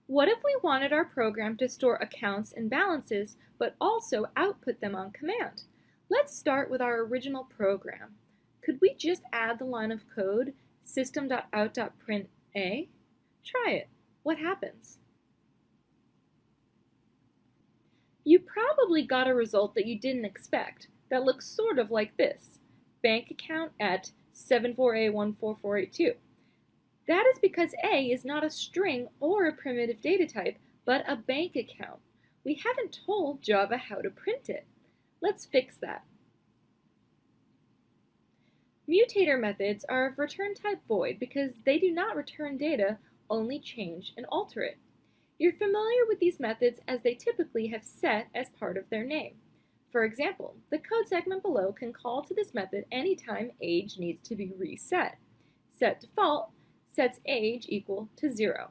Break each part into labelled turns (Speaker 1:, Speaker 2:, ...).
Speaker 1: What if we wanted our program to store accounts and balances, but also output them on command? Let's start with our original program. Could we just add the line of code system.out.print A? Try it. What happens? You probably got a result that you didn't expect that looks sort of like this: bank account at 74A14482. That is because A is not a string or a primitive data type, but a bank account. We haven't told Java how to print it. Let's fix that. Mutator methods are of return type void because they do not return data, only change and alter it. You're familiar with these methods as they typically have set as part of their name. For example, the code segment below can call to this method anytime age needs to be reset. SetDefault sets age equal to 0.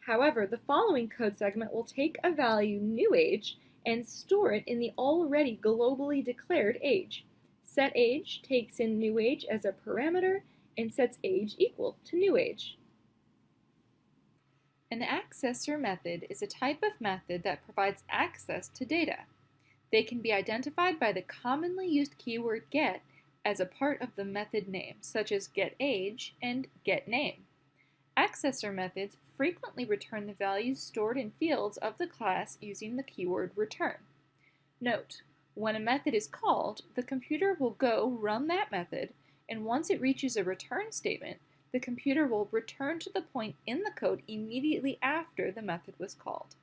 Speaker 1: However, the following code segment will take a value new age and store it in the already globally declared age. SetAge takes in new age as a parameter and sets age equal to new age. An accessor method is a type of method that provides access to data. They can be identified by the commonly used keyword get as a part of the method name, such as getAge and getName. Accessor methods frequently return the values stored in fields of the class using the keyword return. Note, when a method is called, the computer will go run that method, and once it reaches a return statement, the computer will return to the point in the code immediately after the method was called.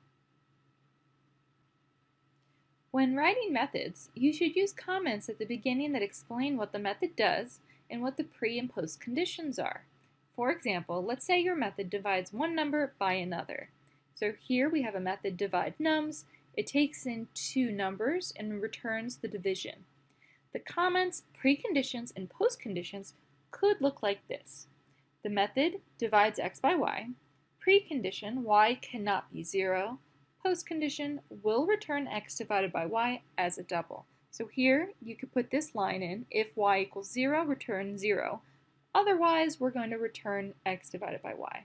Speaker 1: When writing methods, you should use comments at the beginning that explain what the method does and what the pre- and post conditions are. For example, let's say your method divides one number by another. So here we have a method divide nums. It takes in two numbers and returns the division. The comments, preconditions, and postconditions could look like this. The method divides x by y. Precondition, y cannot be 0. Postcondition will return x divided by y as a double. So here you could put this line in: if y equals 0, return 0. Otherwise, we're going to return x divided by y.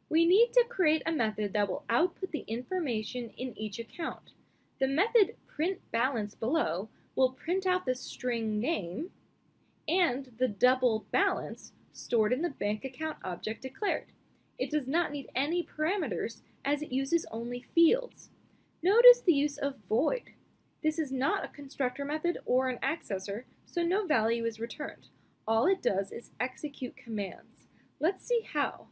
Speaker 1: We need to create a method that will output the information in each account. The method printBalance below will print out the string name and the double balance stored in the bank account object declared. It does not need any parameters as it uses only fields. Notice the use of void. This is not a constructor method or an accessor, so no value is returned. All it does is execute commands. Let's see how.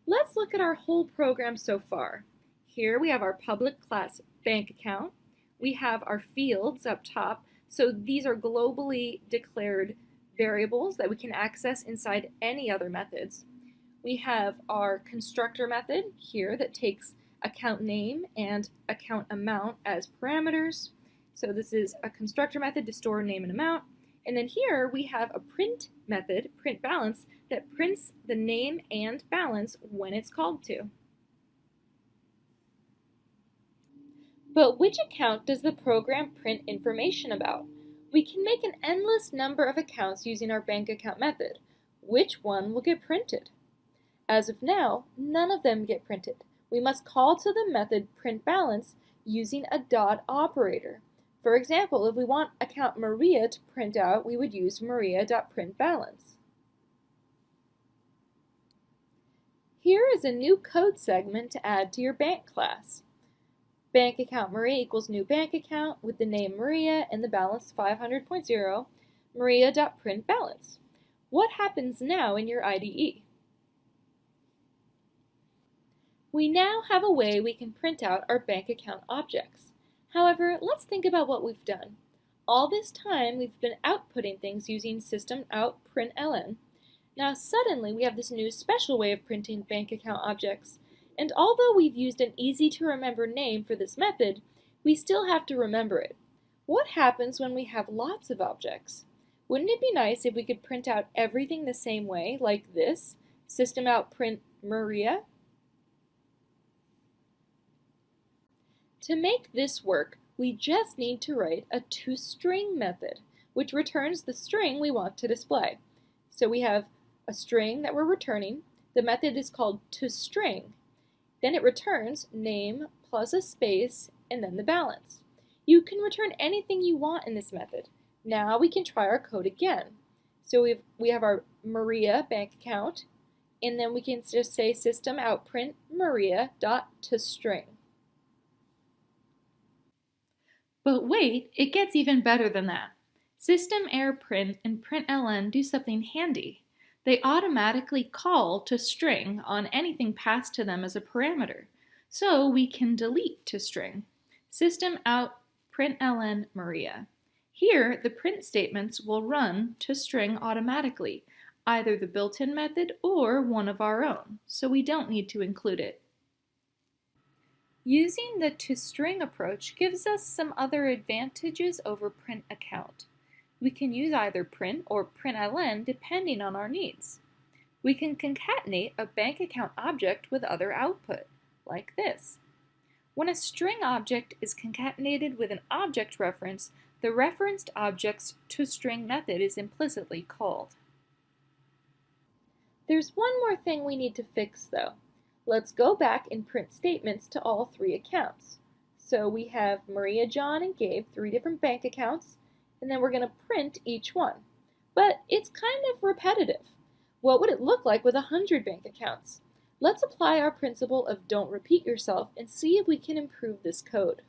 Speaker 1: Let's look at our whole program so far. Here we have our public class bank account. We have our fields up top. So these are globally declared variables that we can access inside any other methods. We have our constructor method here that takes account name and account amount as parameters. So this is a constructor method to store name and amount. And then here we have a print method, printBalance, that prints the name and balance when it's called to. But which account does the program print information about? We can make an endless number of accounts using our bank account method. Which one will get printed? As of now, none of them get printed. We must call to the method printBalance using a dot operator. For example, if we want account Maria to print out, we would use maria.printBalance. Here is a new code segment to add to your bank class. Bank account Maria equals new bank account with the name Maria and the balance 500.0, maria.printBalance. What happens now in your IDE? We now have a way we can print out our bank account objects. However, let's think about what we've done. All this time we've been outputting things using system.out.println. Now suddenly we have this new special way of printing bank account objects. And although we've used an easy-to-remember name for this method, we still have to remember it. What happens when we have lots of objects? Wouldn't it be nice if we could print out everything the same way, like this, system.out.print.Maria? To make this work, we just need to write a toString method, which returns the string we want to display. So we have a string that we're returning. the method is called toString. Then it returns name plus a space and then the balance. You can return anything you want in this method. Now we can try our code again. So we have our Maria bank account, and then we can just say system out print Maria.toString. But wait, it gets even better than that. System error print and println do something handy. They automatically call toString on anything passed to them as a parameter. So we can delete toString. System out println Maria. Here, the print statements will run toString automatically, either the built-in method or one of our own, so we don't need to include it. Using the toString approach gives us some other advantages over print account. We can use either print or println depending on our needs. We can concatenate a bank account object with other output, like this. When a string object is concatenated with an object reference, the referenced object's toString method is implicitly called. There's one more thing we need to fix though. Let's go back and print statements to all three accounts. So we have Maria, John, and Gabe, 3 different bank accounts, and then we're going to print each one. But it's kind of repetitive. What would it look like with 100 bank accounts? Let's apply our principle of don't repeat yourself and see if we can improve this code.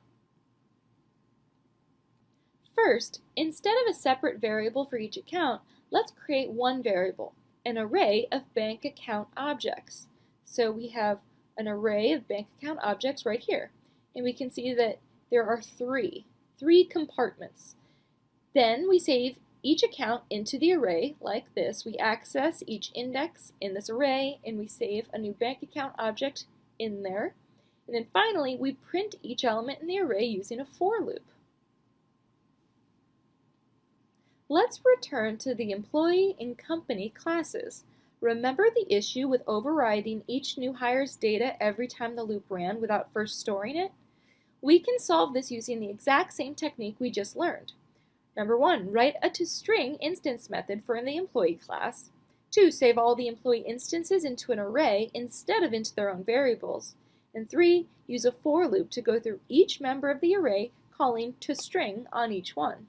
Speaker 1: First, instead of a separate variable for each account, let's create one variable, an array of bank account objects. So we have an array of bank account objects right here, and we can see that there are three compartments. Then we save each account into the array like this. We access each index in this array, and we save a new bank account object in there. And then finally, we print each element in the array using a for loop. Let's return to the employee and company classes. Remember the issue with overriding each new hire's data every time the loop ran without first storing it? We can solve this using the exact same technique we just learned. Number 1, write a toString instance method for the employee class. 2, save all the employee instances into an array instead of into their own variables. And 3, use a for loop to go through each member of the array, calling toString on each one.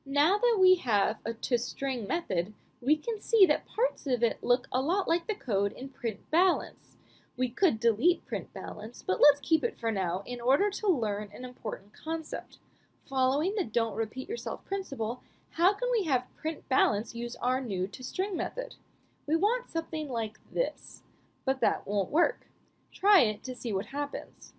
Speaker 1: Now that we have a toString method, we can see that parts of it look a lot like the code in print balance. We could delete print balance, but let's keep it for now in order to learn an important concept. Following the don't repeat yourself principle, how can we have print balance use our new toString method? We want something like this, but that won't work. Try it to see what happens.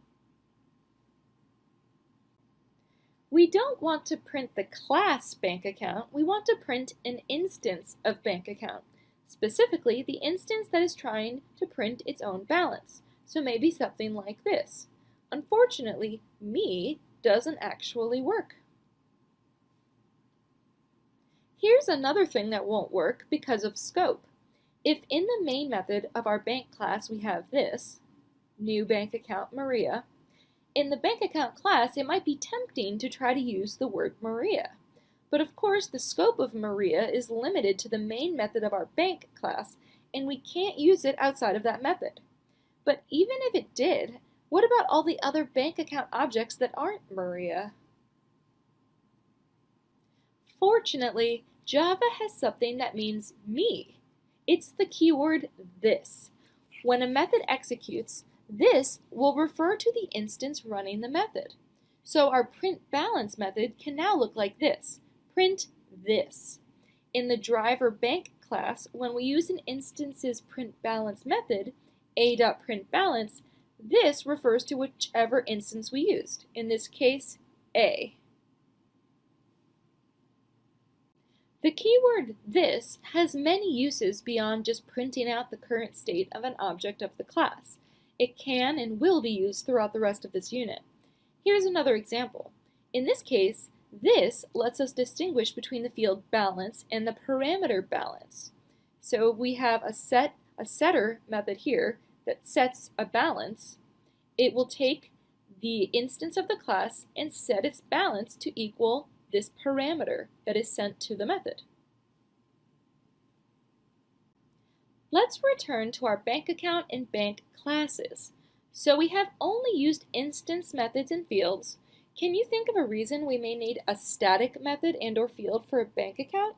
Speaker 1: We don't want to print the class bank account, we want to print an instance of bank account, specifically the instance that is trying to print its own balance, so maybe something like this. Unfortunately, me doesn't actually work. Here's another thing that won't work because of scope. If in the main method of our bank class we have this, new bank account Maria, in the bank account class, it might be tempting to try to use the word Maria. But of course, the scope of Maria is limited to the main method of our bank class, and we can't use it outside of that method. But even if it did, what about all the other bank account objects that aren't Maria? Fortunately, Java has something that means me. It's the keyword this. When a method executes, this will refer to the instance running the method. So our print balance method can now look like this. Print this. In the driver bank class, when we use an instance's print balance method, a.printBalance, this refers to whichever instance we used, in this case, A. The keyword this has many uses beyond just printing out the current state of an object of the class. It can and will be used throughout the rest of this unit. Here's another example. In this case, this lets us distinguish between the field balance and the parameter balance. So we have a setter method here that sets a balance. It will take the instance of the class and set its balance to equal this parameter that is sent to the method. Let's return to our bank account and bank classes. So we have only used instance methods and fields. Can you think of a reason we may need a static method and/or field for a bank account?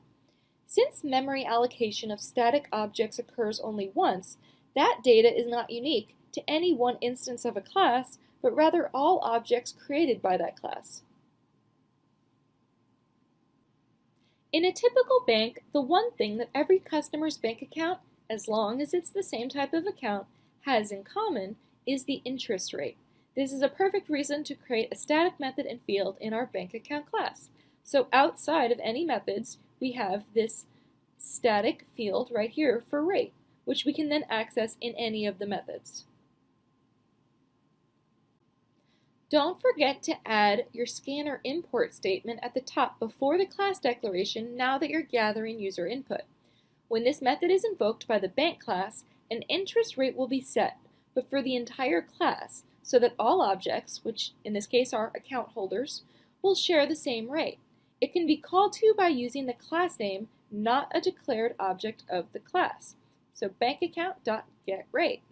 Speaker 1: Since memory allocation of static objects occurs only once, that data is not unique to any one instance of a class, but rather all objects created by that class. In a typical bank, the one thing that every customer's bank account, as long as it's the same type of account, has in common is the interest rate. This is a perfect reason to create a static method and field in our bank account class. So outside of any methods, we have this static field right here for rate, which we can then access in any of the methods. Don't forget to add your scanner import statement at the top before the class declaration now that you're gathering user input. When this method is invoked by the bank class, an interest rate will be set, but for the entire class, so that all objects, which in this case are account holders, will share the same rate. It can be called to by using the class name, not a declared object of the class. So bankaccount.getRate.